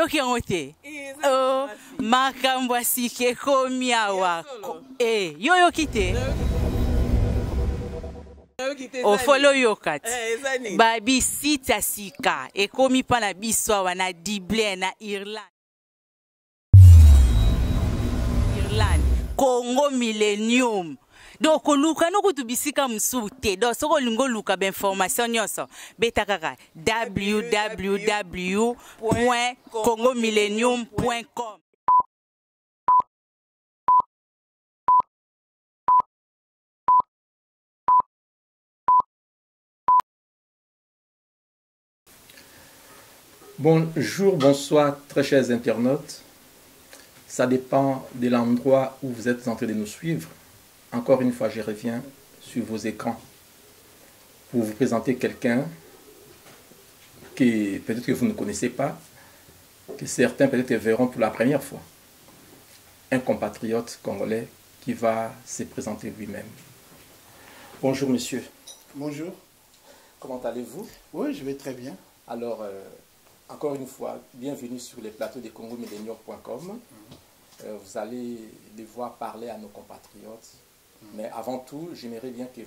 oyoki yango te oh makambo asika ekomi awa yo oyoki te ofolo yoka te babisite ya sika ekomi mpa na biso awa na Dublin na Irlande Congo Millennium donc luka no kutu bisika musu te donc soko lingo luka ba information nyonso beta kaka www.congomillennium.com. Bonjour, bonsoir très chers internautes. Ça dépend de l'endroit où vous êtes en train de nous suivre. Encore une fois, je reviens sur vos écrans pour vous présenter quelqu'un que peut-être que vous ne connaissez pas, que certains peut-être verront pour la première fois. Un compatriote congolais qui va se présenter lui-même. Bonjour monsieur. Bonjour. Comment allez-vous? Oui, je vais très bien. Alors, encore une fois, bienvenue sur les plateaux de congomillennium.com. Vous allez devoir parler à nos compatriotes. Mais avant tout, j'aimerais bien que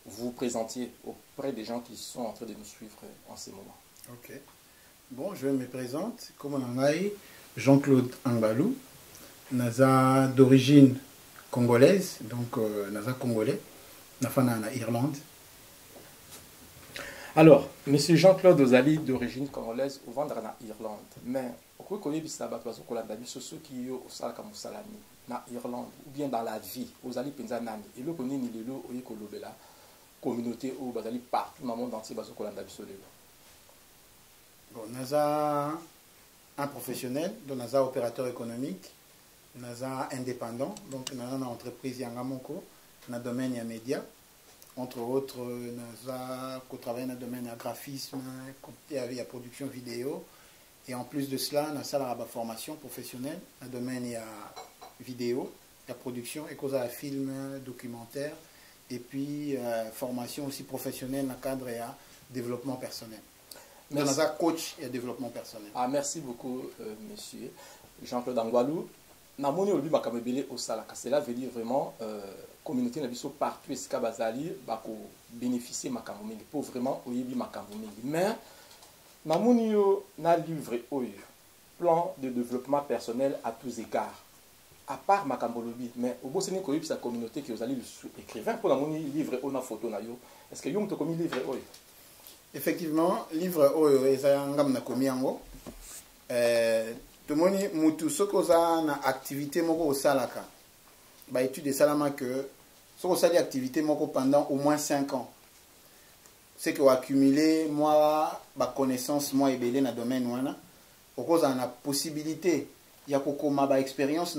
vous présentiez auprès des gens qui sont en train de nous suivre en ce moment. Ok. Bon, je me présente. Comme on a dit, Jean-Claude Angbalou. Naza d'origine congolaise, donc Naza congolais. Nafana en Irlande. Alors, monsieur Jean-Claude Ozali d'origine congolaise, au vendre en Irlande. Mais, vous connaissez ça, ceux qui ont ça comme salami. Na Irlande ou bien dans la vie aux ali penzanani et le connaît ni le lo oyekolobela communauté au bazali partout dans le monde entier bazo kolanda biso lelo. Bon, naza un professionnel, donc naza opérateur économique, naza indépendant, donc naza une entreprise yangamoko na domaine ya média, entre autres naza ko travaille dans le domaine ya graphisme, côté ya production vidéo et en plus de cela naza la formation professionnelle dans le domaine ya vidéo, la production, et cause à film, documentaire, et puis formation aussi professionnelle dans le cadre et développement personnel. Dans un coach et développement personnel. Ah, merci beaucoup, monsieur Jean-Claude Angbalou. Namoni olobi makamebele au salaka. Cela veut dire vraiment communauté na biso partout et sika bazali bako bénéficier makambo mingi pour vraiment oyebi makambo mingi. Mais namoni yo na livre oyo plan de développement personnel à tous égards. À part Makambolobi, mais au bout de sa communauté qui vous allez écrivain pour la livre on a photo na yo. Est-ce que vous avez commis livre oyo? Effectivement, livre oyo ezangam na komi yango. Tomoni mutu soko za na activité moko osalaka. Ba étude salama que soko sali activité moko pendant au moins 5 ans. C'est que vous accumulez moi ba connaissance moi ebele na domaine wana. Oko a la possibilité il y a une expérience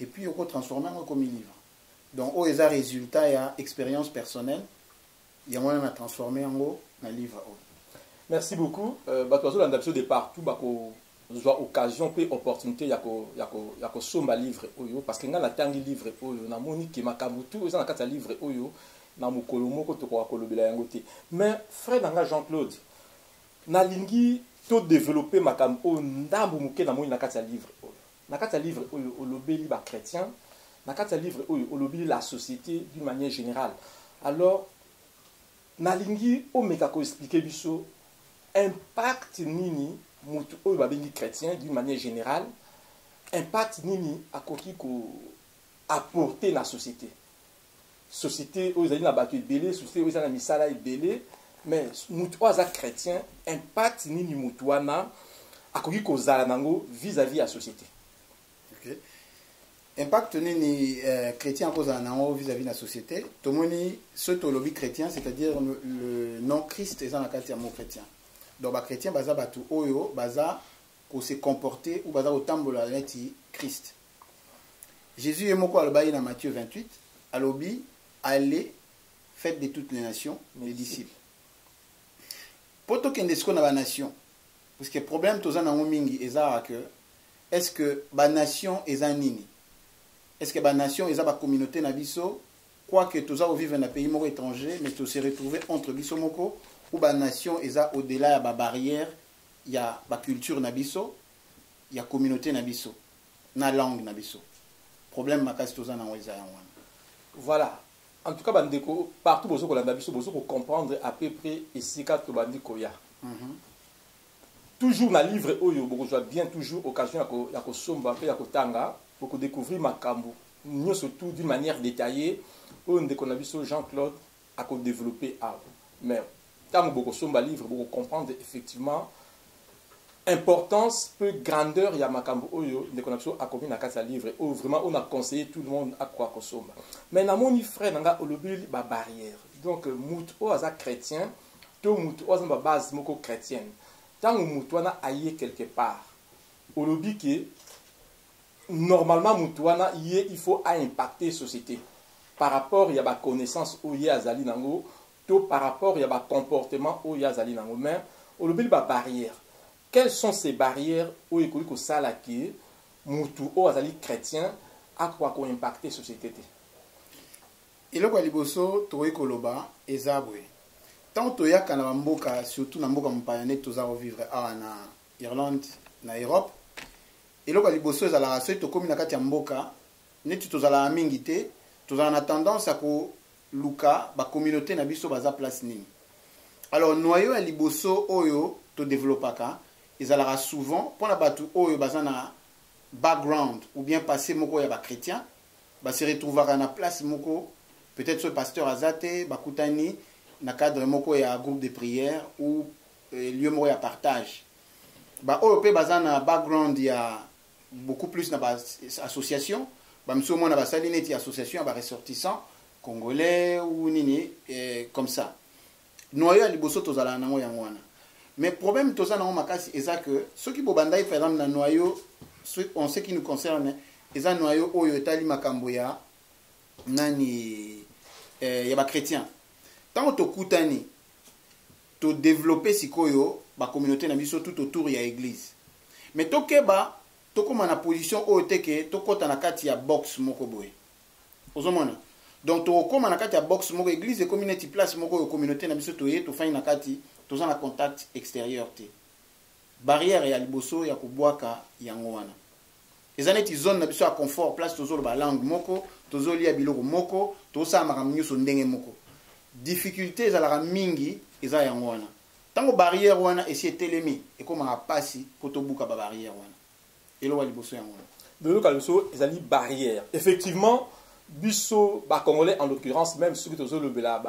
et puis on transformer comme livre. Donc au résultat il y a expérience personnelle il y a moyen de transformer en livre. Merci beaucoup. Batozo l'andaptation de partout bako soit occasion et opportunité yako somba livre oyo parce que ngana tangi livre oyo na moni ke makabutu oza na kata livre oyo na mukolo moko to ko kolobela yango te. Mais frère nanga Jean-Claude na lingi to développer makambo ndambu muke na moni na kati ya livre oyo na kati ya livre oyo olobeli ba chrétien na kati ya livre oyo olobeli la société d'une manière générale. Alors na lingi o meka ko expliquer biso impact nini mutu oyo babengi chrétien d'une manière générale impact nini akoki ko apporter na société oyo zali na bato ebele société oyo na misala ebele. Mais mutu oza chrétien impact nini mutu wana akoki kozala nango vis-à-vis la société. OK. Impact nini chrétien kozala nango vis-à-vis la société. Tomoni ce tolobi chrétien, c'est-à-dire le nom Christ est dans la kati ya mot chrétien. Donc ba chrétien baza batu oyo baza ko se comporter ou baza otambola neti Christ. Jésus est moko alobi na Matthieu 28, alobi allez faites de toutes les nations les disciples. Poto kende siko na ba nation parce que problème toza na mingi eza que est-ce que ba nation eza nini? Est-ce que ba nation eza ba communauté na biso quoi que toza vivre na pays moko étranger mais to se retrouver entre biso moko ou ba nation eza au-delà ya ba barrière il y a la culture nabiso, il y a communauté nabiso, na langue nabiso. Problème makasi toza na weza ya wana. Voilà. En tout cas, bandeko, partout bozo ko landa biso bozo ko comprendre à peu près ici ka to bandiko ya. Toujours na livre oyo bozo bien toujours occasion ya ko somba pe ya ko tanga pour découvrir makambo. Nous surtout d'une manière détaillée on ndeko na biso Jean-Claude a ko développer à. Mais tant beaucoup somba livre beaucoup comprendre effectivement importance peu grandeur ya makambo oyo ndeko na biso a commis na kasa livre ou vraiment on a conseillé tout le monde à quoi ko somba. Mais na moni frère nanga olobili ba barrière. Donc mutu o aza chrétien to mutu o aza ba base moko chrétienne. Tant mutu wana aye quelque part olobi que normalement mutu wana il faut impacter société par rapport ya ba connaissance o ye azali nango to par rapport ya ba comportement o ye azali nango mais olobili ba barrière. Quelles sont ces barrières où il faut sala qui mutu o azali chrétien à quoi ko impacter société? Eloko liboso toyi koloba ezabwe. Tant to ya kana mboka surtout na mboka mpayane toza vivre à na Irlande na Europe. Eloko liboso ezala raso to komi na kati ya mboka netu tozala mingi te tozala na tendance à ko luka ba communauté na biso baza place nini. Alors noyau ya liboso oyo to développaka ezala souvent pour la batu oyo baza na background ou bien passé moko ya ba chrétien ba se retrouvera na place moko peut-être ce pasteur azate bakutani na cadre moko ya groupe de prière ou lieu moko ya partage ba oyo pe baza na background ya beaucoup plus na ba association ba mso mo na ba salineti association ba ressortissants congolais ou nini comme ça noyo liboso tozala nango yango wana. Mais problème toza nango makasi eza que ceux qui bobandai par exemple na noyau en ce qui nous concerne eza noyau oyo etali makambo ya nani ya ba chrétien. Tant to kutani to développer sikoyo ba communauté na biso tout autour ya église. Mais tokeba tokoma na position oyo teke tokota na kati ya box moko boye. Ozomona. Donc to koma na kati ya box moko église et communauté place moko communauté na biso toye to fanya na kati toza na contact extérieur te. Barrière ya liboso ya kubwaka yango wana. Ezaneti zone na biso ya confort place tozolo ba langue moko, tozoli ya biloko moko, tosa makamnyo so ndenge moko. Difficulté ezalaka mingi eza yango wana. Tango barrière wana esi telemi e koma pasi poto buka ba barrière wana. Elo wa liboso yango wana. De l'autre biso ezali barrière. Effectivement, biso ba congolais en l'occurrence même ceux qui tozolo bela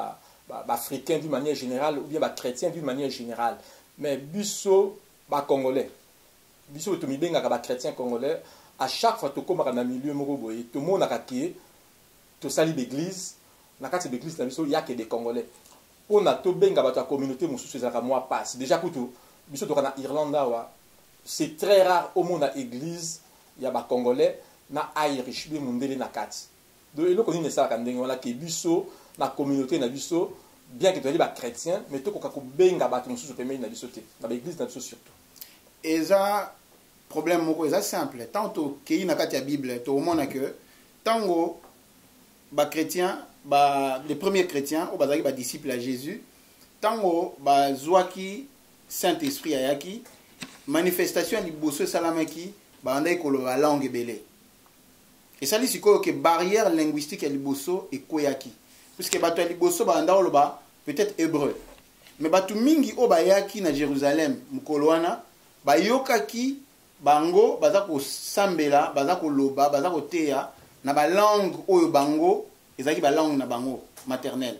africain d'une manière générale ou bien chrétien d'une manière générale mais biso ba congolais biso to mibenga ka ba chrétien congolais à chaque fois to koma na milieu moko boye to mona ka ki to sali l'église na kati l'église na biso ya ke des congolais on a to benga ba ta communauté mususu ezaka moi passe déjà kutu biso to kana Irlande wa c'est très rare au monde à église ya ba congolais na irish be mundele na kati do eloko nini ça ka ndenge wala ke biso na communauté na biso bien que tu sois chrétien mais to ko benga ba ton sous pemeli na biso te na l'église na biso surtout eza problème moko eza simple tant to kei na kati ya bible to mona que tango ba chrétien ba les premiers chrétiens au bazaki ba disciples à Jésus tango ba zwaki Saint-Esprit ayaki manifestation liboso salamaki ba andai ko la langue belé et ça li siko que barrière linguistique ya liboso e koyaki puisque bato ya liboso banda oloba peut-être hébreu mais bato mingi o bayaki na Jérusalem mukolo wana bayokaki bango baza ko sambela baza ko loba baza ko teya na ba langue oyo bango ezaki ba langue na bango maternelle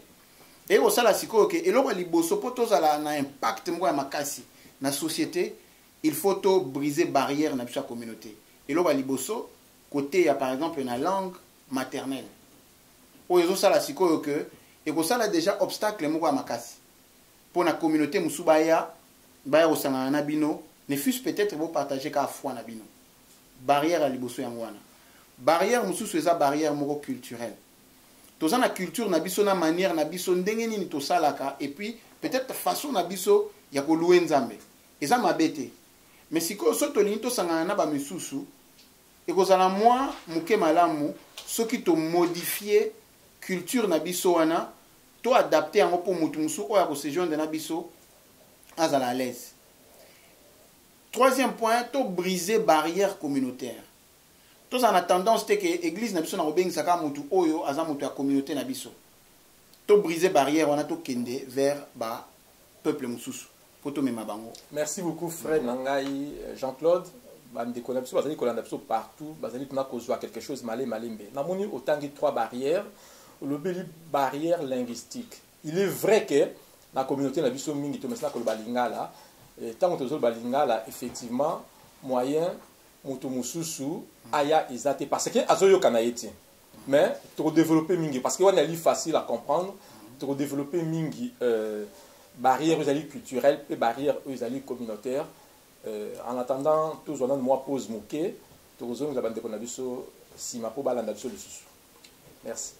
et au sala siko ke eloko liboso poto zala na impact moko ya makasi na société il faut to briser barrière na sa communauté eloko liboso côté ya par exemple na langue maternelle oyo sala sikoyo que et ko sala déjà obstacle moko ya makasi pour la communauté musubaya baya osanga na bino ne fût peut-être vous partager ka foi na bino barrière à liboso yango wana barrière mususu eza barrière moko culturelle toza na culture na biso na manière na biso ndenge nini to salaka et puis peut-être façon na biso ya ko louer nzambe eza mabete mais sikoyo so to linto sanga na ba misusu et ko zala moi muke malamu soki to modifier culture na biso wana to adapter yango pour mutu musu oya ko séjourner na biso azala à l'aise Troisième point, to briser barrière communautaire. Tous en a tendance que l'église n'a pas de saka mutu oyo aza mutu ya communauté na biso. To briser barrière on a to kende vers ba peuple mususu. Poto mema bango. Merci beaucoup frère Nangai Jean-Claude. Bande connexion bazali kolanda biso partout, bazali tuna kozwa quelque chose malé malembe. Na moni otangi trois barrières. Le beli barrière linguistique. Il est vrai que la communauté na biso mingi to mesna ko balingala tant que balingala effectivement moyen moto mususu aya izate parce que azoyo kanayeti mais to développer mingi parce que on est facile à comprendre to développer mingi barrières culturelles et barrières communautaires en attendant tous on a moi pose moké to zo nous abande ko na biso si ma po balanda biso le susu. Merci.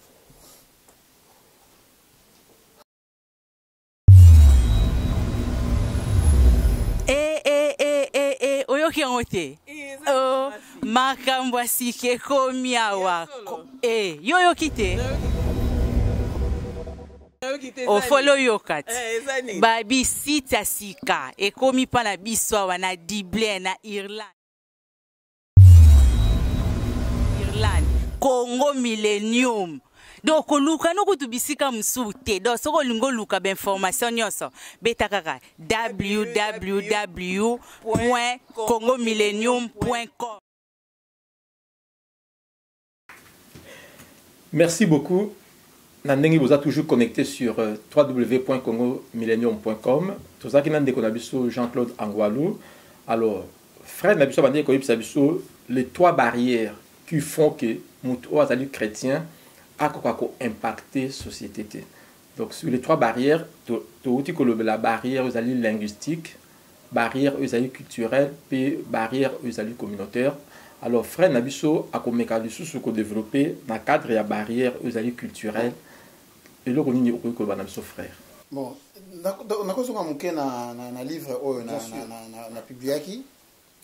Oyoki ngote. Oh, makambo asike komi awa. Yoyo kite. O follow yokat. Babi sita sika. Komi pa na biso awa na Dublin na Irlande. Congo Millennium. Donc luka no kutubisika msute do soko lingo luka ba information nyonso betakaka www.congomillennium.com. Merci beaucoup. Nandengi vous a toujours connecté sur www.congomillennium.com. Tout ça qui n'a déconnabiso Jean-Claude Angwalou. Alors frère Nabiso Bandé Koyipsabiso les trois barrières qui font que muto azali chrétien a impacté la société. Donc sur les trois barrières, la barrière linguistique, barrière culturelle et barrière communautaire. Alors frère Nabiso a développé dans le cadre de la barrière culturelle et le frère. Bon, na livre na publié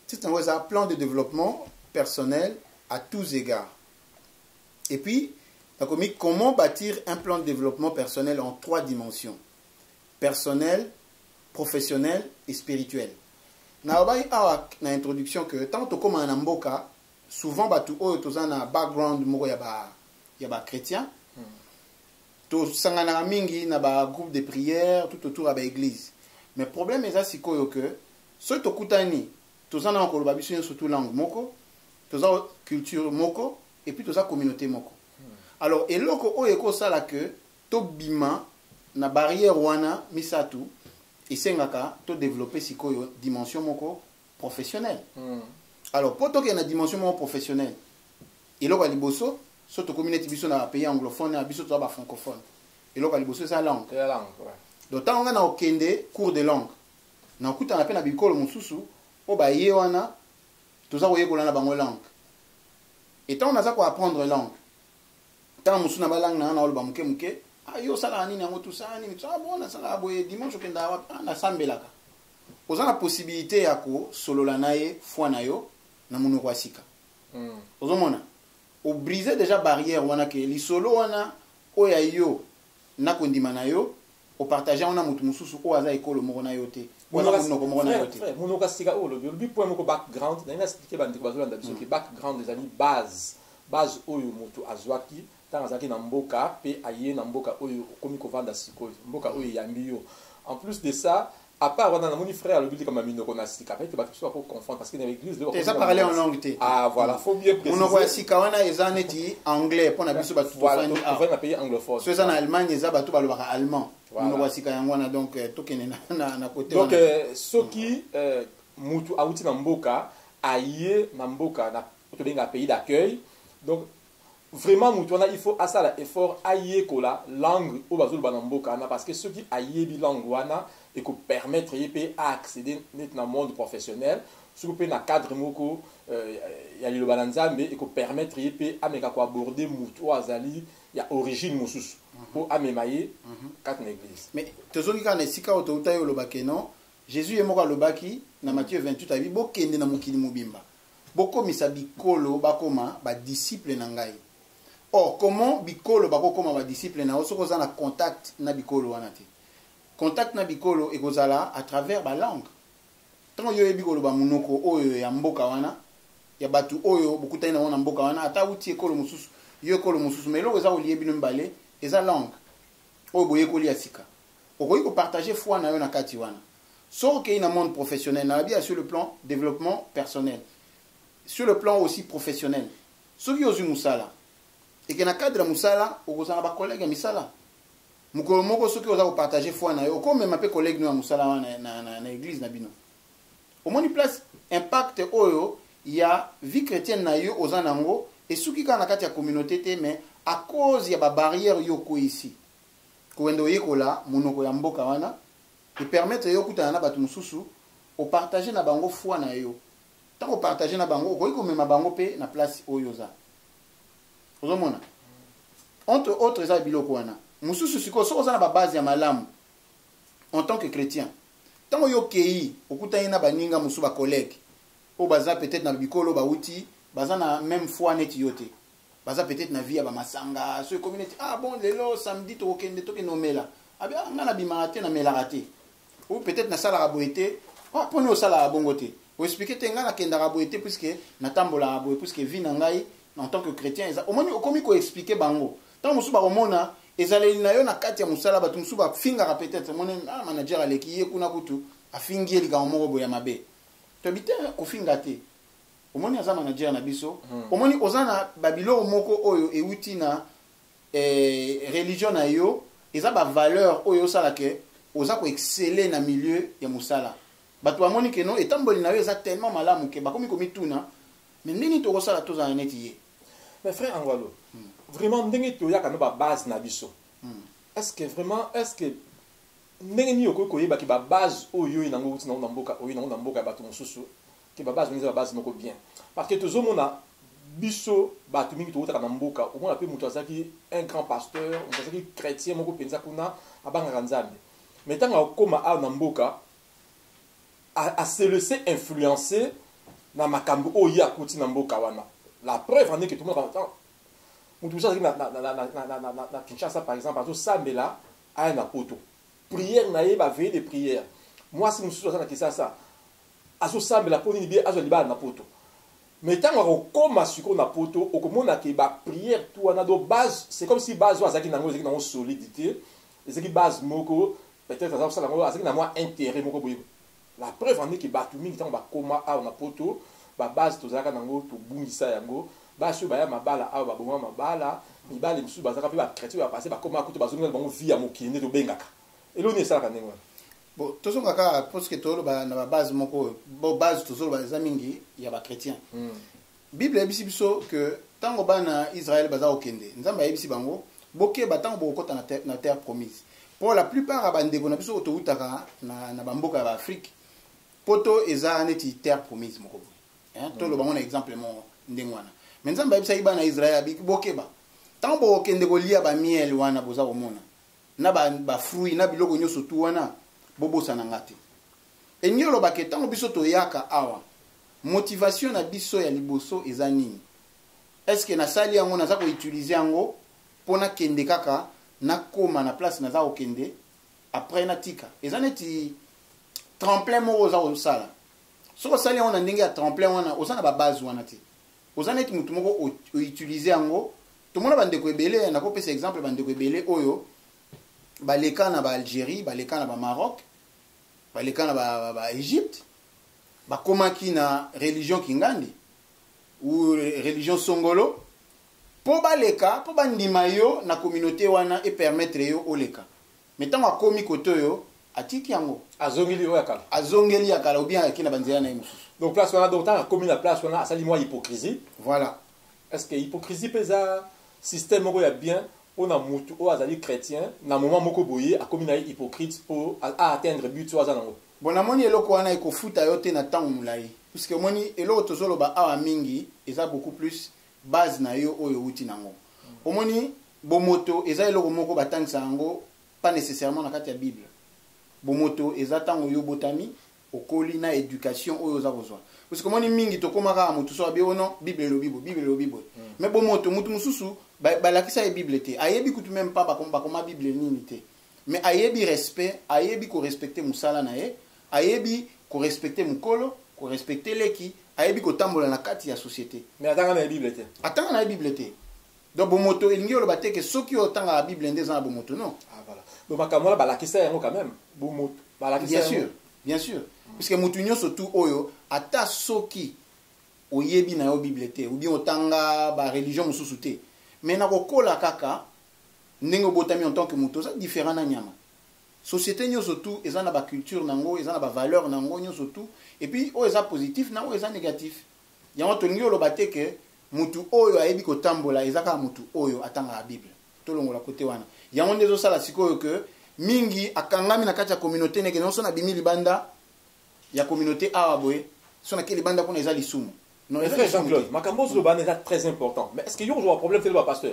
c'est un plan de développement personnel à tous égards. Et puis comment bâtir un plan de développement personnel en trois dimensions: personnel, professionnel et spirituel. Na introduction que tant que comme en mboka souvent batu oyo tozana background moko ya ba chrétien to sangana mingi na ba groupe de prière tout autour ba église. Mais problème est ça sikoyo que ce to kutani tozana ko ba biso surtout langue moko, toza culture moko et puis toza communauté moko. Alors eloko oyo ko sala que to bima na barrière wana misatu isengaka to développer sikoyo dimension moko professionnelle. Alors pour to que na dimension moko professionnelle eloko liboso surtout communauté biso na pays anglophone na biso to ba francophone eloko liboso ça langue. La langue, ouais. Donc tant on a okende cours de langue na kuta na pe na bikolo mususu o ba ye wana toza koyekola na bango langue. Et tant on a ça pour apprendre langue. Tant musu na ba langue na oloba muke muke ayo sala nini yango tout ça nini ça bon na sala boye dimanche okenda na sambelaka. Oza na possibilité ya ko solola naye fois na yo na munoko asika. Ozomona o briser déjà barrière wana ke li solo wana oya yo na kondima na yo o partager wana mutu mususu o aza ekolo moko na yo te. Munoko asika o lo bi point moko background na ina expliquer bandi ko bazolanda biso ke background des amis base oyo mutu azwaki tanzaki na mboka pe aye na mboka oyo komi kovanda sikoyo mboka oyo yambi yo. En plus de ça, à part on a mon frère le but comme amino konasika après que ba tout pour confondre parce que dans l'église de ça parler en langue té. Ah voilà, faut bien préciser. On voit sika wana ezaneti anglais pour na biso ba tout voilà, on va na pays anglophone. Ceux en Allemagne eza ba tout ba lobaka allemand. On voit sika yango wana donc tokene na côté donc ceux qui mutu auti na mboka aye na mboka na to benga pays d'accueil. Donc vraiment il faut asala effort aye kola langue au bazul banamboka na parce que ceux qui aye bi langue wana et ko permettre ype à accéder dans le monde professionnel sur pe na cadre moko ya lilo bananzambe et ko permettre ype ameka ko aborder mutu azali ya origine mususu pour amemaye quatre église. Mais tozoki kana sika otouta yo lobake non Jésus est moko lobaki na Matthieu 28 abi bokende na mokili mobimba bokomisa bikolo bakoma ba disciple na ngai. Or, comment bikolo bako koma ba disciple na oso kozana contact na bikolo wana te. Contact na bikolo e kozala à travers ba langue. tant yo yebi koloba munoko oyo ya mboka wana ya batu oyo bokutani na wana mboka wana ata uti ekolo mususu yo ekolo mususu mais eloko eza kolie bino mibale eza langue oyo boyekoli ya sika okoki kopartage foi na yo na kati wana soki okei na monde professionnel na bien sur le plan développement personnel sur le plan aussi professionnel soki ozwi mosala eke na cadre ya mosala okozala na bacollègue ya misala mokolo moko soki oza kopartage foi na yo okomema mpe collègue no ya mosala wana na église na bino omoni place impact oyo ya vie chrétienne na yo oza nango esuki kaka na kati ya communauté te mais à cause ya babarrière yo ko ici kowende oyekola monoko ya mboka wana epermettre yo kutana na bato mosusu opartage na bango foi na yo ntango opartage na bango okoki komema bango mpe na place oyo oza ozomona entre autres eza biloko wana mosusu sikoyo soki oza na babase ya malamu en tant que chrétien ntango yo okei okutani na baninga mosusu bacollègue oyo baza peut-être na bikolo bauti baza na même foi neti yo te baza peut-être na vie ya bamasanga so ekomi neti ah bon lelo samedi tokokende tokende omela abia nga na bimaka te namelaka te ou peut-être nasalaka boye te mponi osalaka bongo te oexplike te nga nakendaka boye te puiske natambolaka boye puiske vie na ngai en tant que chrétien eza omoni okomi koexplike bango ntango mosusu bakomona ezaleli na yo na kati ya mosala bato mosusu bafingaka peut-être omoni manager aleki ye kuna kutu afingi ye likambo moko boye ya mabe toyebi te kofinga te omoni aza manager na biso omoni oza na babiloko moko oyo euti na religion na yo eza bavaleur oyo osalake oza koexcele na milieu ya mosala bato bamoni ke no etamboli na yo eza tellement malamu ke bakomi komituna mais ndenge tokosala tozala neti ye mais frère Angwalo vraiment ndenge toyaka no babase na biso est-ce que vraiment est-ce que ndenge nini okoki koyebaki babase oyo oyo nango uti nango na mboka oyo nango na mboka ya bato mosusu ke babase eza babase moko bien parce que tozomona biso bato mingi tokotaka na mboka omona mpe moto azalaki un grand pasteur moto azalaki chrétien moko mpenza kuna abangaka nzambe mais ntango akokóma awa na mboka ase laisser influencer na makambo oyo ye akuti na mboka wana la preuve en est que tout le monde moto mosusu azalaki na Kinshasa par exemple azosambela aya na poto prière na ye baveye de prière mwasi mosusu aza na Kinshasa azosambela mpo nini bie azwa libala na poto mais ntango akokóma sikoyo na poto okomona ke baprière tu wana do base c'est comme si base oyo azalaki nango solidité ezalaki base moko peut-être aza kosala yango azalaki na mwa intérêt moko boye la preuve en est ke bato mingi ntango bakóma awa na poto babase tozalaka nango tobungisa yango basi oyo baya mabala awa baboma mabala mibale mosusu bazalaka mpe bachrétien oyo bapase bakóma kutu bazongela bango vie ya mokili nde tobengaka eloni esalaka ndenge wana bon tozonga kaka parce que toloba na babase moko bo base tozoloba eza mingi ya bachrétien bible yebisi biso ke ntango bana israel baza kokende nzambe ayebisi bango bokeba ntango bokokota na terre promise pour la plupart ya bandeko na biso oyo toutaka na bamboka ya baafrike poto eza neti terre promise moko boye toloba ngo na exemple mo ndenge wana mais nzambe ayebisaki bana israel bokeba ntango bokokende kolia bamiel wana boza komona na bafruit na biloko nyonso tu wana bobosana nga te elingi olobaka ntango biso toyaka awa motivation na biso ya liboso eza nini estce nasali yango naza koutilize yango mpo nakende kaka nakóma na place naza kokende après natika eza neti tremplin moko oza kosala soki osali yango na ndenge ya tremplin wana oza na babase wana te oza neti motu moko outilize yango tomona bandeko ebele nakopesa exemple bandeko ebele oyo baleka na baalgérie baleka na bamaroc baleka na baegypte bakomaki na religion kingandi ou religion songolo mpo baleka mpo bandima yo na communauté wana epermettre yo oleka mais ntango akomi kote oyo atiki yango azongeli oyo akala azongeli ya kala ou bien ayaki na banzela na ye mosusu donc place wana donc ntango akomi na place wana asali mwa hypocrisie voilà est ce que hypocrisie mpe eza système moko ya bien mpona motu oyo azali chrétien na moment moko boye akomi na ye hypocrite mpo aatteindre but oyo aza nango bon namoni eloko wana ekofuta yo te na ntango molai puisque omoni eloko tozoloba awa mingi eza beaucoup plus base na yo oyo euti nango omoni bomoto eza eloko moko batangisa yango pas nécessairement na kati ya bible bomoto eza ntango yo botami okoli na éducation oyo oza kozwa parce que omoni mingi tokomaka motu so abi ono bible elobi boye mais bomoto mutu mosusu balakisa ye bible te ayebi kutu même pas bakoma bible nini te mais ayebi respect ayebi korespecte mosala na ye ayebi ko respecter mukolo, ko respecter leki, ayebi ko tambola na kati ya société. Mais atanga na Bible té. Atanga na Bible té. Donc bomoto elingi oloba te que soki otanga la Bible ndeza na bomoto non. Ah voilà. Donc makamola balakisa yango quand même. Bomoto balakisa. Bien sûr, bien sûr. Puisque mutu nyonso tu oyo ata soki oyebi na yo Bible té ou bien otanga ba religion mususu té. Mais na kokola kaka ndenge botami en tant que mutu ça différent na nyama. Société nyonso tu eza na ba culture nango, eza na ba valeur nango nyonso tu et puis o eza positif na o eza négatif. Yango tolingi oloba te que mutu oyo ayebi kotambola eza ka mutu oyo atanga la Bible. Tolongola côté wana. Yango ndezo sala sikoyo que mingi akangami na kati ya communauté neke non so na bimi libanda ya communauté awa boye so na keli banda kuna eza lisumu. Non, frère Jean-Claude, Makambo Zobane est très important. Mais est-ce qu'il y a un problème avec le pasteur?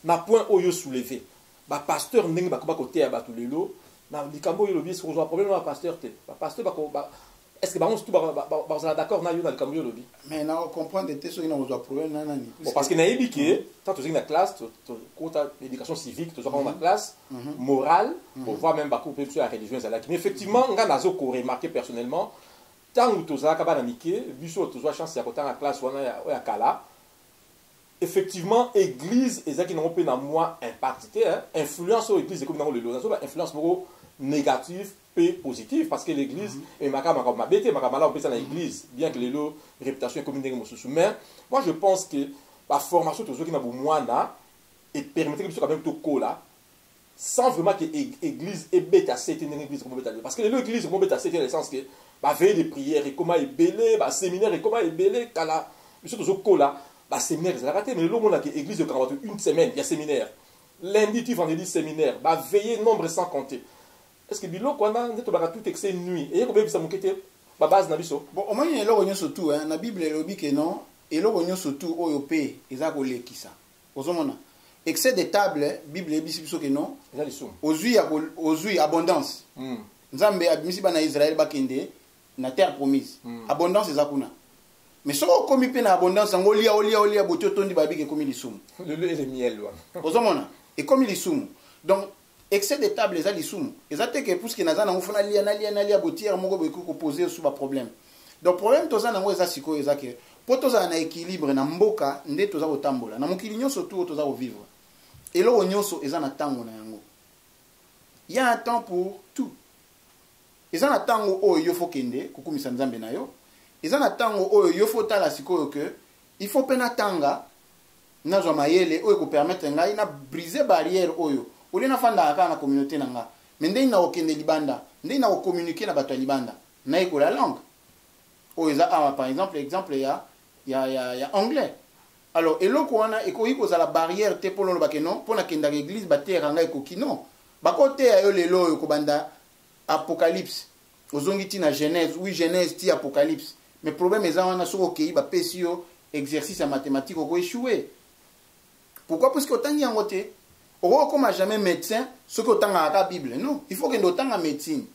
Na point oyo soulevé. Ba pasteur ndenge ba côté ya batulelo, na likambo yo lobi sur un problème avec pasteur te. Ba pasteur ba est-ce que ba on tout ba d'accord na yo na likambo yo lobi? Mais na comprendre te so ina ozo problème na nani. Bon parce que na yebiki, tant que na classe, côté éducation civique, tu dans la classe morale, pour voir même ba couper sur la religion ça là. Mais effectivement, nga nazo ko remarquer personnellement tant que tu as kabananika, biso tu as chance ya kota na classe wana ya kala. Effectivement, église et ça qui n'ont pas dans moi impacté, influence sur l'église comme dans le lot, influence négative et positive parce que l'église et ma bête ma on peut ça dans l'église bien que les lots réputation comme des mais moi je pense que la formation toujours qui n'a pas moi là et permettre que ce soit quand même tout cola sans vraiment que l'église est bête à cette église comme bête parce que l'église comme bête à cette dans le sens que bah veille de prière et comment est belé bah séminaire et comment est belé kala je suis toujours cola bah séminaire c'est raté mais le monde a que église de 41 semaine il y a séminaire lundi tu vendredi séminaire bah veiller nombre sans compter est-ce que bilo quoi na ndeto baka tout excès nuit et ko bisa mokete ba base na biso bon au moins eloko nyonso tout hein na bible elobi ke non eloko nyonso tout oyo pe eza ko lekisa ozomona excès de table bible ebisi biso ke non eza lisum ozui abondance nzambe abimisi bana Israël bakende na terre promise abondance eza kuna mais soko komi pe na abondance ngo olia boto tondi babike komi lisumu le lait et le miel wa ozomona et komi lisumu donc excès de table eza lisumu eza te ke puisque naza nango fona lia botière moko boye ko poser sous ba problème donc problème toza nango eza siko eza ke po toza na équilibre na mboka nde toza kotambola na mokili nyonso tout toza ko vivre eloko nyonso eza na tango na yango il y a un temps pour tout eza na tango oyo yo fo kende kokumisa nzambe na yo eza na tango oyo yo fo tala sikoyo ke il faut pena tanga nazwa mayele oyo ko permettre ngai na briser barrière oyo oli na fanda aka na communauté nanga mais ndenge na okende libanda ndenge na communiquer na bato ya libanda na eko la langue oyo eza awa par exemple ya anglais alors eloko wana ekoki kozala barrière te polo ba ke non pona kenda l'église ba terre nga ekoki non ba côté ayo lelo oyo ko banda apocalypse ozongi ti na genèse oui genèse ti apocalypse mais problème eza wana soko kei ba pesi yo exercice ya mathématique oko échouer pourquoi parce que otangi yango te oko koma jamais médecin soki otanga ka bible non il faut que ndo tanga médecine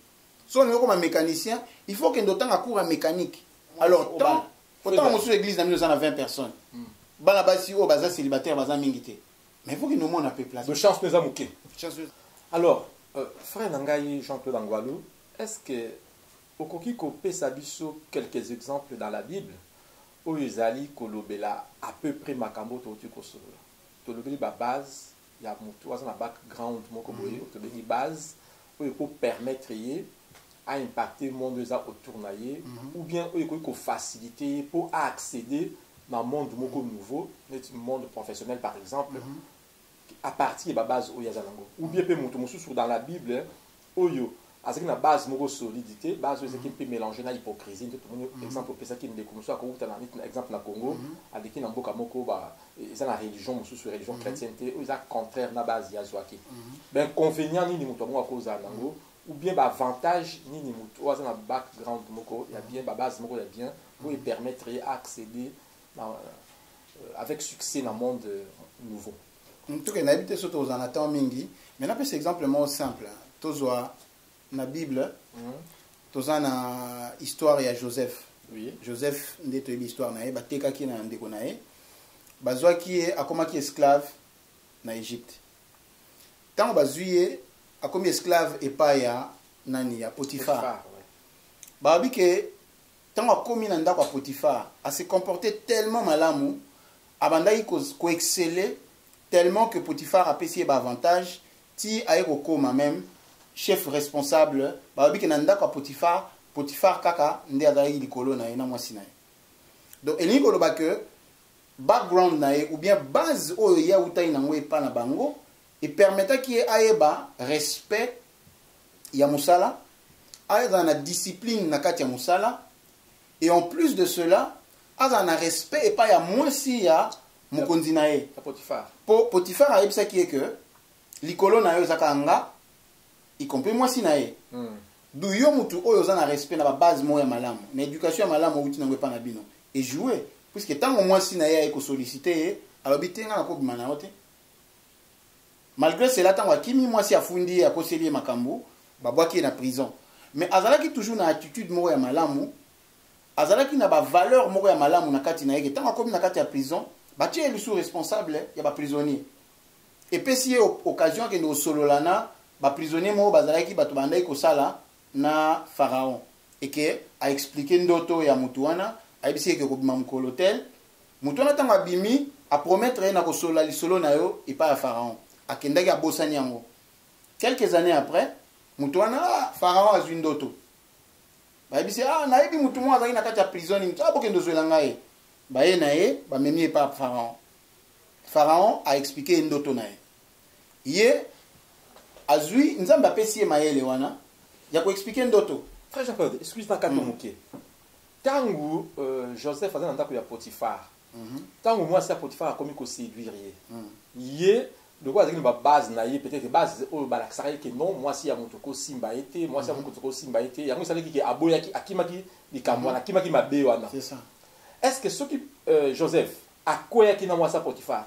so ni koma mécanicien il faut que ndo tanga cours à mécanique alors tant autant mosu église na 1920 personnes bana basi o baza célibataire baza mingi te mais il faut que nous monde a peu place de chance nous a moqué alors frère Nangai Jean-Claude Angwalou est-ce que okoki ko pesa biso quelques exemples dans la Bible où ezali kolobela à peu près makambo to kosolola to lobeli ba base ya mutu waza na background moko boye to lobeli base où il peut permettre à impacter le monde autour na ye ou bien il faut faciliter pour accéder dans le monde moko nouveau le monde professionnel par exemple à partir de la base où yazanango ou bien pe mutu mususu dans la Bible oyo avec une base moko solidité base qui peut mélanger na hypocrisie tout le monde exemple pour ça qui ne comme ça ko ta na exemple na Congo avec na mboka moko ba ça la religion mususu religion chrétienté ou ça contraire na base ya zwaki ben inconvénient ni mutu mo akoza nango ou bien ba avantage ni mutu ou ça na background moko ya bien ba base moko ya bien pour permettre accéder avec succès dans le monde nouveau en tout cas n'habite surtout aux anatans mingi mais là c'est exemple moins simple tozwa na Bible toza na histoire ya Joseph oui Joseph ndeto yebi histoire na ye batekaki na ndeko na ye bazwaki ye akomaki esclave na Égypte tango bazwi ye akomi esclave epai ya nani ya Potiphar babi que tant a commis dans ndako Potiphar a se comporté tellement malamu abandai ko exceller tellement que Potiphar a payé avantage ti aiko koma même chef responsable babi que dans ndako Potiphar kaka ndi azali likolo na ina mwasi na. Donc elingi koloba que background na ou bien base o ya utai na ngwe pa na bango et permettra qui ayeba respect ya musala ayeba na discipline na kati ya musala et en plus de cela aza na respect et pas ya mwasi ya mokonzi na ye Potiphar Potiphar ayebisa qui est que likolo na yo zakanga y compris mwasi na ye du yo mutu oyo za na respect na ba base mo ya malamu na éducation ya malamu uti na ngwe pa na bino et jouer puisque tant que moi si na ya ko solliciter alors bitenga na ko bimana yote malgré cela tant kimi moi si afundi akoseli makambo babwaki na prison mais azalaki toujours na attitude moko ya malamu azalaki na ba valeur moko ya malamu na kati na yeke tant ko na kati ya prison ba tie le sous responsable ya ba prisonnier et puis si occasion que nous sololana ba prisonnier moko bazalaki bato bandai ko sala na pharaon et que a expliquer ndoto ya mutuana ayebisi ke ko bima mukolo tel mutuana tanga bimi a promettre na ko sola lisolo na yo et pas à pharaon akendaki abosani yango quelques années après mutuana pharaon azwi ndoto bayebisi na yebi mutu mo azali na kati ya prison ni abokendo zoela ngai baye na ye bamemi pas pharaon pharaon a expliqué ndoto na ye azwi nzamba apesi ye mayele wana ya ko expliquer ndoto. Frère Jean-Claude, excuse-moi quand on moquait. Tango Joseph azana ndako ya Potiphar. Tango moi ça Potiphar a commis ko séduire ye le quoi azaki ba base na ye peut-être base o ba la que non moi si ya motoko simba été moi si ya motoko simba été yango ça ki aboyaki akimaki likamwana akimaki mabe wana. C'est ça. Est-ce que ce qui Joseph a quoi qui na moi ça Potiphar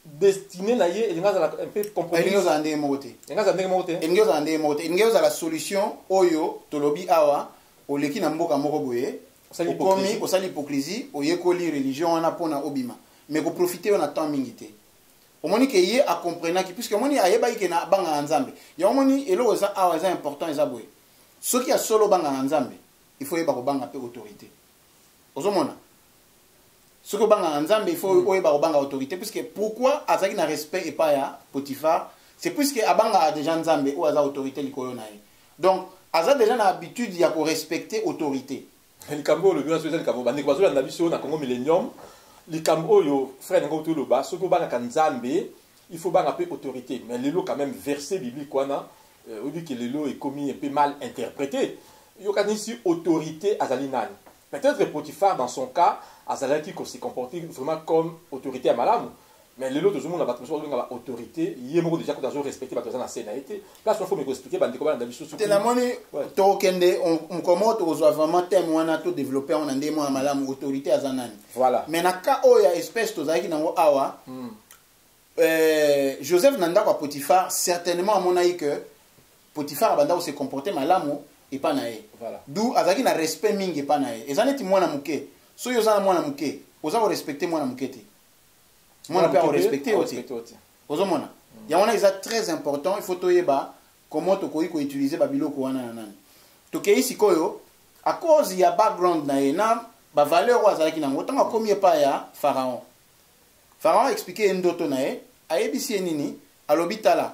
destiné na ye elinga za un peu compromis elinga za ndenge mote elinga za ndenge mote elinga za ndenge mote elinga za la solution oyo tolobi awa oleki na mboka moko boye okomi osali hypocrisie oyekoli religion wana pona obima mais ko profiter on temps mingi te omoni ke ye a comprenaki puisque omoni ayeba ke na banga nzambe ya omoni elo za awa za important eza boye soki ya solo banga nzambe il faut yeba ko banga pe autorité ozomona ce que banga nzambe il faut oyeba ko banga autorité puisque pourquoi azaki na respect et pas ya Potiphar c'est puisque abanga déjà nzambe ou aza autorité likolo na ye donc aza déjà na habitude ya ko respecter autorité likambo le bien social likambo bandi bazo na biso na Congo Millennium likambo yo frère ngo to ba ce que banga kanzambe il faut banga peu autorité mais lelo quand même verset biblique wana on dit que lelo est commis un peu mal interprété yo kanisi autorité azali nani peut-être Potiphar dans son cas azalaki ko se comporter vraiment comme autorité à malamu mais les autres monde la battement nga autorité yemo déjà ko dans respecter batozana na scène été là il faut me expliquer bandi ko bana biso te la moni to kende on comment to zo vraiment thème wana to développer on ande mo malamu autorité azanani voilà mais na ka oya espèce to zaki nango awa Joseph nanda kwa Potiphar certainement à mon avis que Potiphar banda se comporter malamu et pas nae voilà d'où azaki na respect mingi pas nae ezaneti mwana muke so yo zana mwana muke oza ko respecter mwana muke te mwana pe respecter aussi ozomona ya wana est très important il faut toyeba comment to ko utiliser babiloko wana nani to ke isikoyo à cause ya background na ye na ba valeur wa zalaki nango tanga komi pa ya pharaon a expliqué ndoto na ye ayebisi nini alobi tala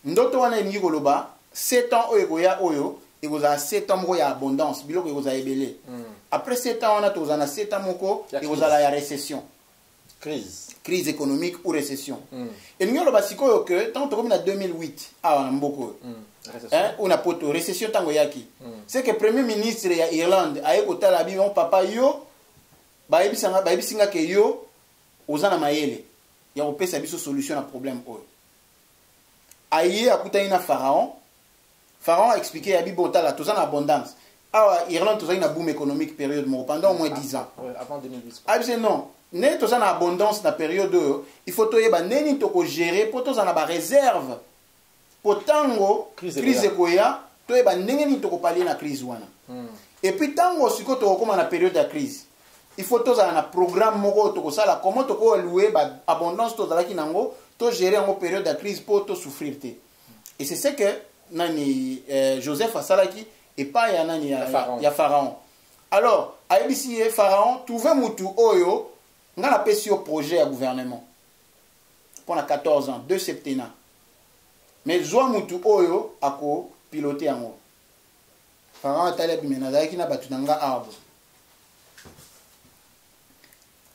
ndoto wana elingi koloba 7 ans oyo koya oyo ekozala 7 ans moko ya abondance biloko ekozala ebele après 7 ans wana tozana 7 ans moko ekozala ya récession crise économique ou récession et nous loba sikoyo que tant to comme na 2008 na mboko on a poto récession tango yaki c'est que premier ministre ya Irlande aye kotala bi mon papa yo bayebisinga ke yo ozana mayele ya kopesa biso solution na problème oyo aye akutani na pharaon a expliqué ya bibo tala tozana abondance Irlande tozali na boom économique période mo pendant au moins 10 ans avant 2008 c'est non ne tozana abondance na période oyo il faut toyeba neni to ko gérer po tozana ba réserve potango crise koya toyeba ndenge ni to ko palier na crise wana et puis tango siko to koma na période de crise il faut tozana na programme moko to ko sala comment to ko louer ba abondance tozala ki nango to gérer en période de crise po to souffrir te et c'est ce que nani Joseph asalaki et pas ya nani ya Pharaon. Alors ABC Pharaon trouver mutu oyo nga na pesi au projet à gouvernement pendant 14 ans 2 septennats mais zwa mutu oyo ako piloter yango Pharaon atali bimena zaki na batu nanga arbre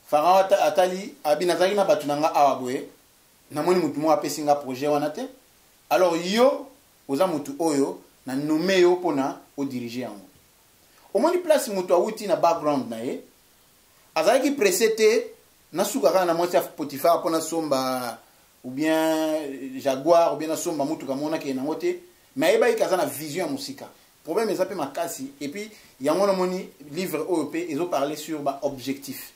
Pharaon atali abina zaki na batu nanga arbre namoni mutu mo apesi nga projet wana te alors yo oza mutu oyo na nommé yo pona o diriger yango omoni place mutu awuti na background na ye azalaki pressé te na suka na mwasi ya Potifar pona somba ou bien Jaguar ou bien na somba mutu kamona ke na ngote mais eba ikaza na vision ya musika problème ezape makasi et puis yango na moni livre OEP ezo parler sur ba objectif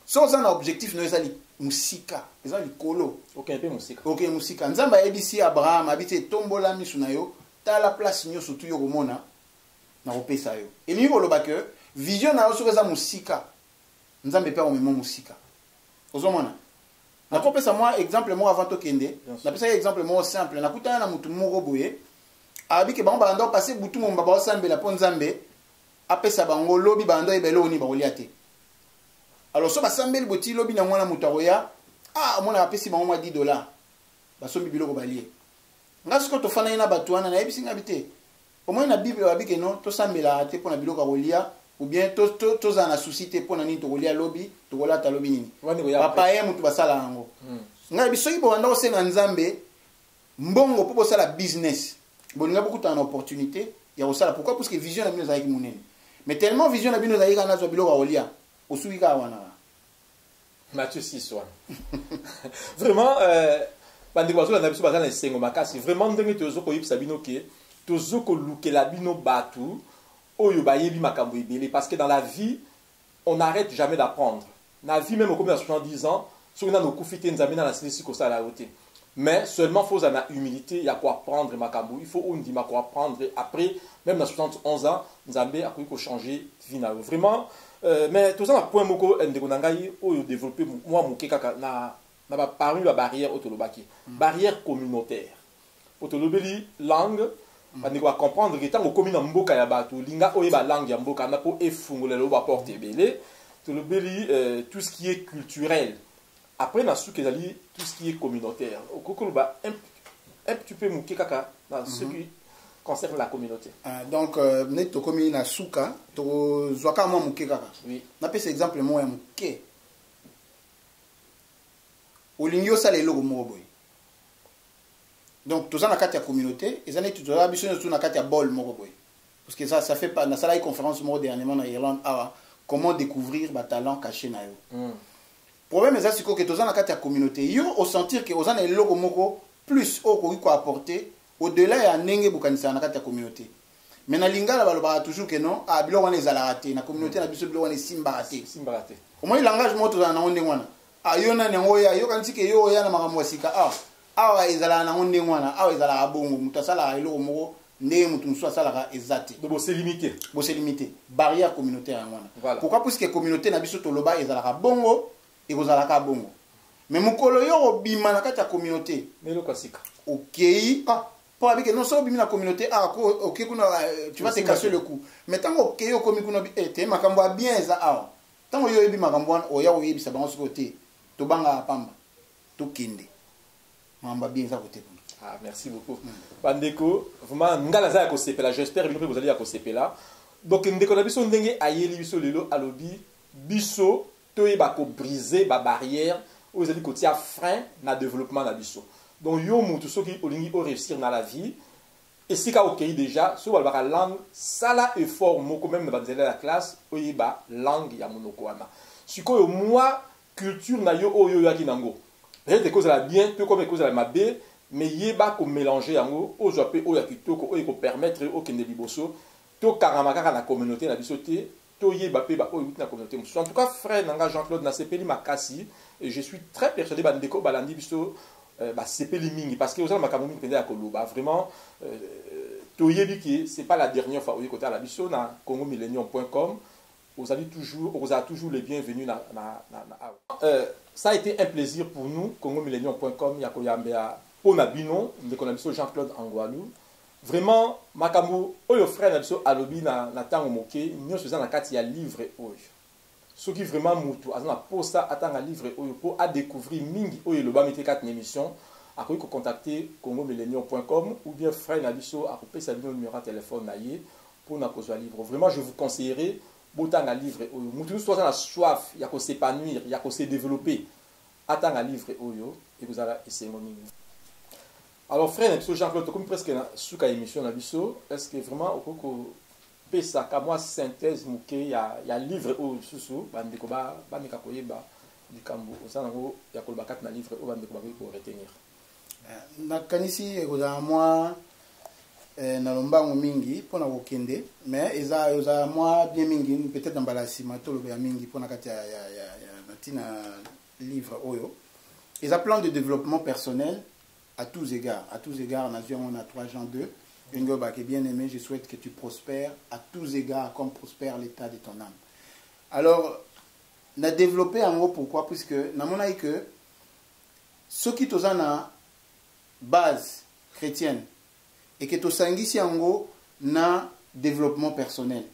so za na objectif no ezali musika ezali kolo OK pe musika OK musika nzamba ABC Abraham habite tombola misu na yo tala place nyoso tu yo komona na kopesa yo elingi koloba ke vision na yo soki eza musika nzambe pe omema musika ozomona nakopesa moi exemple moko avant tokende napesaki exemple moko simple nakutana na mutu moko boye abike bango balanda opase butu momba baosambela mpo nzambe apesa bango lobi balanda oyeba eloko nini bakolia te alors so basambeli boti lobi na mwana mutu akoya omona apesi bango mwa $10 basombi biloko balie nga siko tofandaki na bato wana nayebisi nga bite omoi na bible babike no tosambela te mpo na biloko akolia ou bien tozala na souci te mpo na nini tokolia lobi tokolata lobi nini bapaye mutu basala yango ngai biso soki bowanda kosenga nzambe mbongo mpo bosala business bolinga bokutana na opportunité ya kosala pourquoi parce que vision na bino ezalaki monene mais tellement vision na bino ezalaki kaka nazwa biloko akolia osuki kaka wana Matthieu 6 wana vraiment bandeko bazolanda biso baza na esengo makasi vraiment ndenge tozokoyebisa bino ke tozokolukela bino bato oyo bayebi makambo ebele parce que dans la vie on n'arrête jamais d'apprendre na vie même okomi na 70 ans soki nano okufi te nzambe na nasilisi kosala yo te mais seulement faut na humilité ya koapprendre makambo il faut ondima koapprendre après même na 71 ans nzambe akoki kochanger vie na yo vraiment mais toza na point moko ndeko na ngai oyo développer mwa moke kaka na parmi la barrière otolobaki barrière communautaire otolobeli langue bandeko ba comprendre que tant okomi na mboka ya bato linga oyeba langue ya mboka na po efungolelo ba porte ebele tolobeli tout ce qui est culturel après na suki ezali tout ce qui est communautaire okokoloba un petit peu moke kaka dans ce qui concerne la communauté. Donc net tokomi na suka to zwaka mwa moke kaka. Oui. Na pesa exemple mo ya moke. Olingi osala eloko moko boye. Donc toza na kati ya communauté ezana tu toza biso na kati ya bol moko boye. Parce que ça fait pas na sala conférence moko dernièrement na Irlande comment découvrir ba talent caché na yo. Problème est ça c'est que toza na kati ya communauté yo au sentir que ozana eloko moko plus okoki ko apporter au-delà ya ndenge bukanisa na kati ya communauté. Mais na lingala baloba toujours que non biloko wana ezalaka te na communauté na biso biloko wana esimbaka te. Au moins langage mo tozala na ndenge wana. Yo na nyango ya yo kanti ke yo ya na makambo sika awa ezala na ndenge wana awa ezala bongo mutu asala eloko moko ndenge mutu musu asala ezate. Donc c'est limité. Bo c'est limité. Barrière communautaire wana. Voilà. Pourquoi parce que communauté na biso toloba ezala bongo et kozala ka bongo. Mais mukolo yo bima na kati ya communauté. Mais le classique. OK. Pour avec non seulement la communauté OK tu vas te casser le cou mais tant OK yo komi kuna te makambo bien ça tant yo yebi makambo oya oyebisa bango côté to banga pamba to kinde mamba bien ça côté. Merci beaucoup. Bandeko vraiment ngala za ko sepela j'espère que vous allez ya ko sepela donc ndeko na biso ndenge ayeli biso lelo alobi biso to yeba ko briser ba barrière vous allez ko tia frein na développement na biso. Donc yo mutu soki olingi o réussir dans la vie et si ka OK déjà so balbaka langue sala effort moko même na banzela la classe oyeba langue ya monoko wana sikoyo moi culture na yo oyo yaki nango peut-être cause la bien peu comme cause la mabe mais yeba ko mélanger yango ozo pe oya kitoko oyo ko permettre au kende liboso to karamaka na communauté na biso te to yeba pe ba oyo na communauté en tout cas frère nanga Jean-Claude na sepeli makasi et je suis très persuadé bandeko balandi biso c'est mingi parce que aux gens makamumi pendant à Koloba vraiment c'est pas la dernière fois où côté à la biso na congomillennium.com vous avez toujours les bienvenus ça a été un plaisir pour nous congomillennium.com ya koyambea pona bino de konabiso Jean-Claude Angwalou vraiment makambo oyo frère na biso alobi na tango moke nyonso eza na kati ya livre oyo soki vraiment mutu aza na posa atanga livre oyo po a découvrir mingi oyo elobami te kati na émission akoki kocontacter congomillennium.com ou bien frère na biso akopesa bino numéro ya téléphone na ye mpona kozwa livre. Vraiment je vous conseillerais botanga livre oyo mutu nyonso aza na soif ya kosepanouir ya kose développer atanga livre oyo ekozala esengo mingi. Alors frère na biso Jean-Claude tokomi presque na suka émission na biso, est-ce que vraiment okoki kopesa ka mwa synthèse moke ya livre oyo lisusu bandeko bameka koyeba likambo oza nango ya koloba kati na livre oyo bandeko bakoki koretenir? Nakanisi ekozala mwa na lombango mingi mpona kokende mais eza mwa bien mingi peut-être na mbala nsima toloba ya mingi mpona kati ya ntina livre oyo eza plan de développement personnel à tous égards. À tous égards, on a 3 Jean 2. Ungoba qui est bien aimé, je souhaite que tu prospères à tous égards comme prospère l'état de ton âme. Alors, on a développé en gros pourquoi? Puisque, nous avons dit que ceux qui sont en base chrétienne et que tu ici en gros, na développement personnel.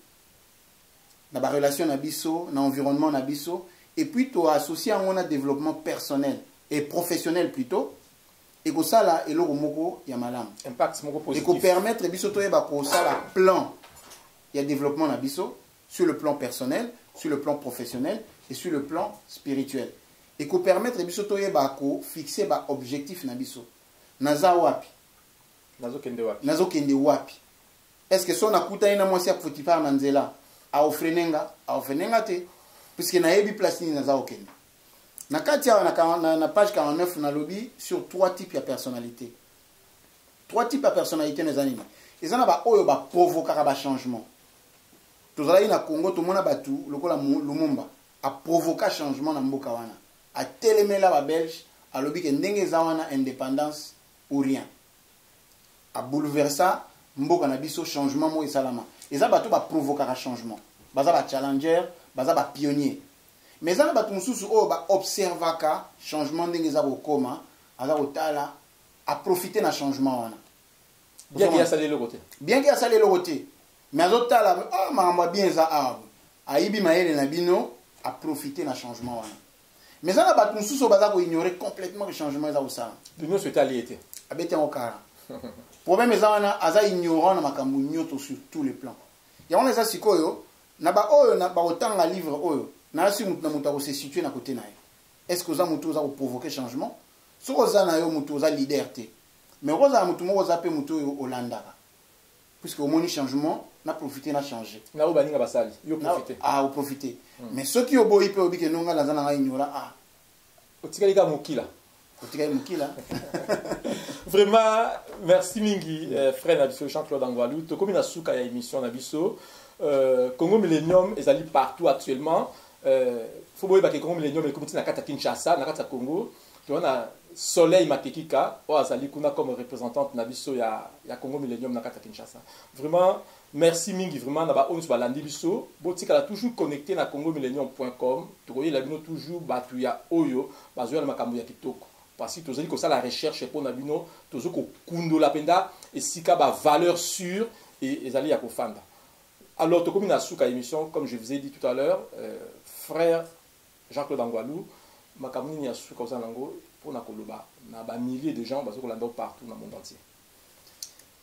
Dans la relation nabiso, dans l'environnement nabiso, et puis tu as associé en gros développement personnel et professionnel plutôt. Et que ça là, et le moko ya malam. Impact moko positif. Et que permettre biso to yeba ko ça la plan, il y a développement na biso sur le plan personnel, sur le plan professionnel et sur le plan spirituel. Et que permettre biso to yeba ko fixer ba objectif na biso. Naza wapi? Nazo kende wapi? Nazo kende wapi? Est-ce que son akuta ina mwasi ya Potifar na nzela a ofrenenga te puisque na yebi place ni naza okende. Na page 49 na lobby sur 3 types de personnalité. 3 types de personnalité les animaux. Ils en ba oyo ba provoquer ba changement. Tozala na Congo to mona batu lokola Lumumba a provoquer changement na mboka wana. A telemela ba belge a lobby ke ndenge za wana indépendance ou rien. A bouleverser mboka na biso changement mo esalama. Eza batu ba provoquer changement. Baza ba challenger, baza ba pionnier. Mais ça va observer que changement de les koma à profiter d'un changement. Bien qu'il y a salé le côté. Bien qu'il y a salé le côté. Mais azotala ah mama bien ça ah aibi maele na bino à profiter d'un changement. Mais ça va ignorer complètement le changement za osala. L'union souhaite aller été. Abete okara. Problème est ça aza ignorant na makambu nyoto sur tous les plans. Ya on les a sikoyo na ba oyo na ba otanga livre oyo. Est-ce que vous avez provoqué changement? Si vous avez leader, mais vous avez Hollanda. Puisque au moins changement, on a profité, on a changé. Vous profitez. Mais ceux qui ont beau, ils peuvent dire que nous avons ignoré. Vraiment, merci Mingi, frère Nabiso, Jean-Claude Angwalou. Tu as souka ya émission Nabiso. Congo Millennium est allé partout actuellement. Faut boire que Congo Millennium est comme na kata Kinshasa, na kata Congo. On a Soleil Makekika, azali kuna comme représentante na biso ya Congo Millennium na kata Kinshasa. Vraiment merci mingi vraiment na ba ons balandi biso. Botika la toujours connecté na congomillennium.com. Tokoye la bino toujours batu ya oyo bazoya na makambo ya kitoko. Parce que tozali ko ça la recherche pour na bino, tozo ko kundo la penda et sika ba valeur sûre et ezali ya kofanda. Alors, tu as souka émission, comme je vous ai dit tout à l'heure, frère Jean-Claude Angwalou, ma kamini a souka osanango pour na koloba, na ba milliers de gens bazo kolanda partout dans le monde entier.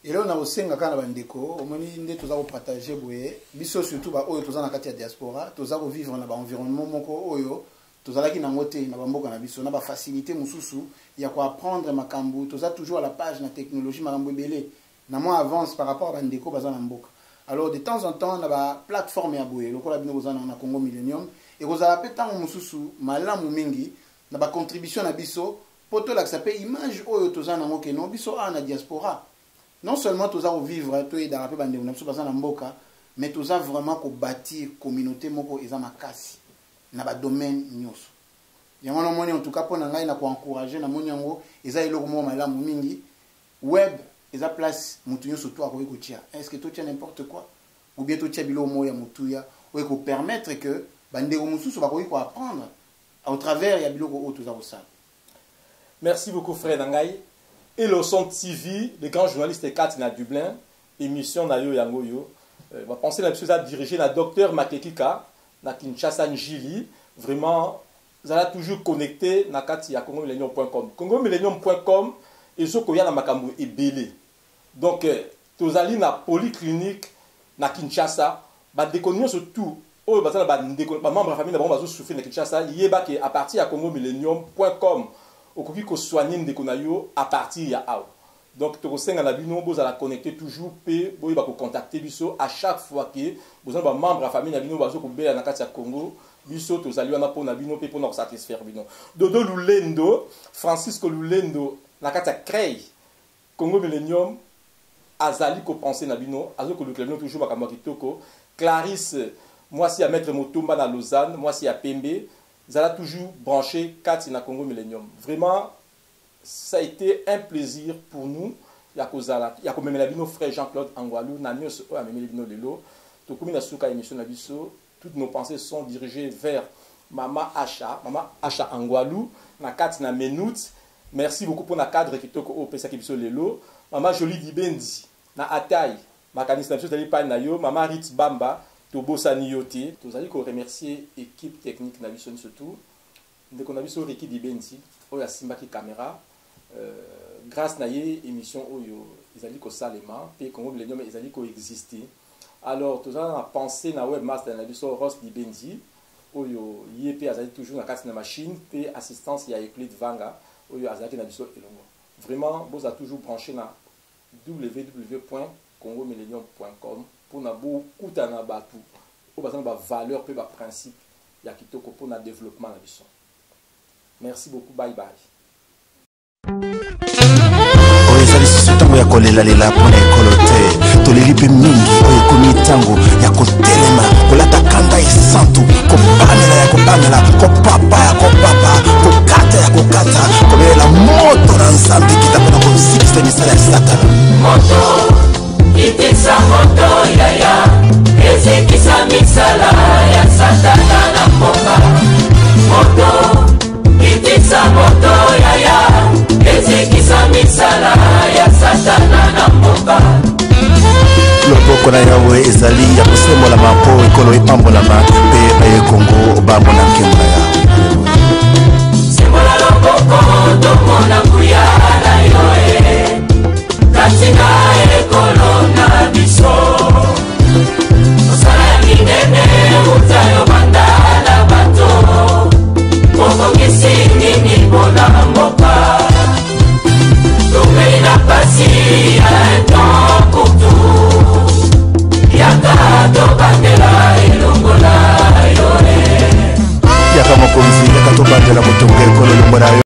Et là on a aussi nga kana bandeko, omoni nde toza ko partager boye, biso surtout ba oyo toza na kati ya diaspora, toza ko vivre na ba environnement moko oyo, toza laki na ngote na ba mboka na biso, na ba facilité mususu ya ko apprendre makambu, toza toujours à la page na technologie makambu belé, na moi avance par rapport à bandeko baza na mboka. Alors de temps en temps on a la plateforme ya boye lokola bino kozana na Congo Millennium et kozala petango mususu malamu mingi na ba contribution na biso poto la sape image oyo tozana ngo ke no biso na diaspora non seulement toza ko vivre to ida rape bande na biso bazana mboka mais toza vraiment ko bâtir communauté moko eza makasi na ba domaine nyonso yango na moni en tout cas pona ngai na ko encourager na moni yango eza eloko mo malamu mingi web. Et la place, mutuyo surtout à kotia. Est-ce que tu tiens n'importe quoi? Ou bien tu tiens bilo moya mutuya, ou qu'on permettre que bande musu soit ko apprendre au travers ya bilo ko tout ça. Merci beaucoup frère Dangai. et le son TV, le grand journaliste 4 na Dublin, émission na yo yango yo. Va penser la chose à diriger la docteur Makekika na Kinshasa Njili, vraiment vous allez toujours connecté na kati ya congomillennium.com. congomillennium.com et zo ko ya na makambo ebele. Donc tous allez na polyclinique na Kinshasa, ba déconner surtout oh ba ça ba membre de famille na ba zo souffrir na Kinshasa, yeba que à partir ya congomillennium.com okoki ko soigner ndeko na yo à partir ya awa. Donc to kosenga na bino boza la connecter toujours pe boyi ba ko contacter biso à chaque fois que besoin ba membre de famille na bino bazo ko bela na kati ya Congo biso to zali wana pona bino pe pona ko satisfaire bino. Dodo Lulendo, Francisco Lulendo na kati ya Crey Congo Millennium azali ko penser na bino azo ko luklebino toujours makambo kitoko. Clarisse moi si à mettre Motumba na Lausanne, moi si à Pembe, zala toujours branché kati na Congo Millennium. Vraiment ça a été un plaisir pour nous. Il y a comme nos frères Jean-Claude Angwalou, Nanios a même Lino Lelo. Tout comme la émission Nabiso, toutes nos pensées sont dirigées vers Mama Acha Angwalou, na 4 na minutes. Merci beaucoup pour la cadre qui toko au PSA Kibiso Lelo. Mama Jolie Dibendi, na Ataï, ma caniste Nabiso Tali Pa Nayo, Mama Ritz Bamba, Tobo Saniyote. Nous allons remercier l'équipe technique Nabiso surtout. Dès qu'on a vu sur l'équipe Dibendi, Oya Simbaki Caméra. Grâce à l'émission Oyo, ils allaient salema, puis Congo Millennium, ils allaient coexister. Alors, tout ça, on a pensé na webmaster na biso Ross Dibendi, Oyo, yépe azali toujours na carte na machine, puis assistance ya Euclid Vanga, Oyo azali na biso elongo. Vraiment, vous avez toujours branché na www.congomillennium.com pour na beaucoup na batu, pour na ba valeur pe ba principe ya kitoko pour na développement na biso. Merci beaucoup, bye bye. Oezali sutango ya kolela pona ekolote tolelipe mingi oyo komi tango ya kotelema kolata kanda esantu kopamela ya kopamela kopapa ya kopapa kokata ya kokata kobelela moto na nzambe kitapona kosikisa misala ya satana moto itisa moto yaya ezekisa misala ya satana na mboka moto itisa moto yaya ezekisa misala ya satana na mboka loboko na yawe ezali ya kosembola mpo ekolo epambolama mpe ekongo obambo na nkembo na yawe sembola loboko tomona nguya na yoe kasi na ekolo na biso osala ya minene utayo bandala bato kokokisi nini mpona mboka topeli na pasi ya etan pour tout yaka tobandela elongo na yo yaka mokonzi yaka tobandela motongo ekolo elongo na yo